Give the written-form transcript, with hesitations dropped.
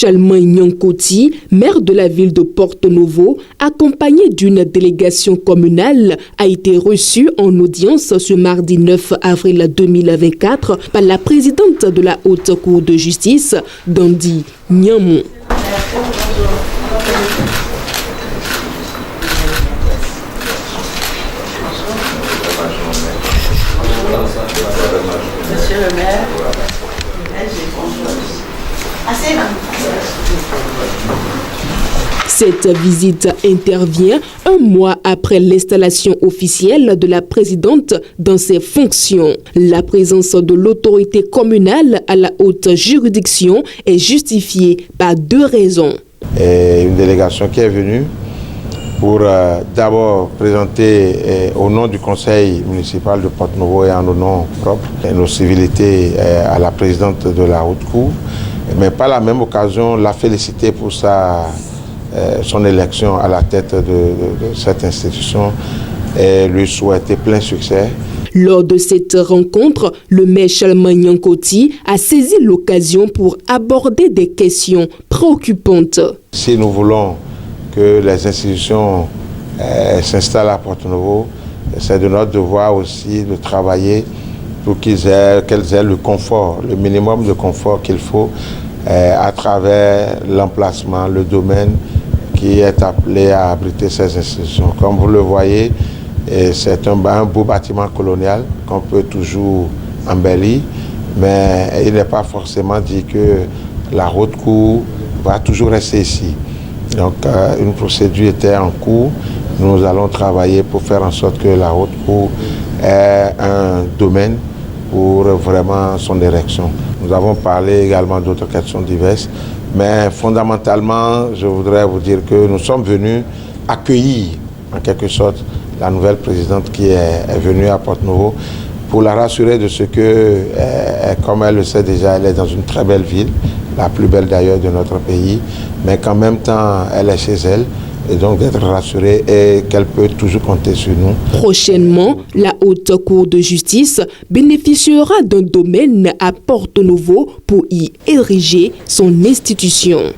Chalmin Nyankoti, maire de la ville de Porto-Novo, accompagné d'une délégation communale, a été reçu en audience ce mardi 9 avril 2024 par la présidente de la Haute Cour de justice, Dandi Nyamon. Monsieur le maire, cette visite intervient un mois après l'installation officielle de la présidente dans ses fonctions. La présence de l'autorité communale à la haute juridiction est justifiée par deux raisons. Et une délégation qui est venue pour d'abord présenter au nom du conseil municipal de Porto-Novo et en nos noms propres nos civilités à la présidente de la haute cour, mais par la même occasion la féliciter pour son élection à la tête de cette institution et lui souhaiter plein succès. Lors de cette rencontre, le maire Chalmin Nyankoti a saisi l'occasion pour aborder des questions préoccupantes. Si nous voulons que les institutions s'installent à Porto-Novo, c'est de notre devoir aussi de travailler pour qu'elles aient le confort, le minimum de confort qu'il faut à travers l'emplacement, le domaine qui est appelé à abriter ces institutions. Comme vous le voyez, c'est un beau bâtiment colonial qu'on peut toujours embellir, mais il n'est pas forcément dit que la haute cour va toujours rester ici. Donc une procédure était en cours. Nous allons travailler pour faire en sorte que la haute cour ait un domaine pour vraiment son érection. Nous avons parlé également d'autres questions diverses, mais fondamentalement, je voudrais vous dire que nous sommes venus accueillir en quelque sorte la nouvelle présidente qui est venue à Porto-Novo pour la rassurer de ce que, comme elle le sait déjà, elle est dans une très belle ville, la plus belle d'ailleurs de notre pays, mais qu'en même temps, elle est chez elle, et donc d'être rassurée et qu'elle peut toujours compter sur nous. Prochainement, la Haute Cour de justice bénéficiera d'un domaine à Porto-Novo pour y ériger son institution.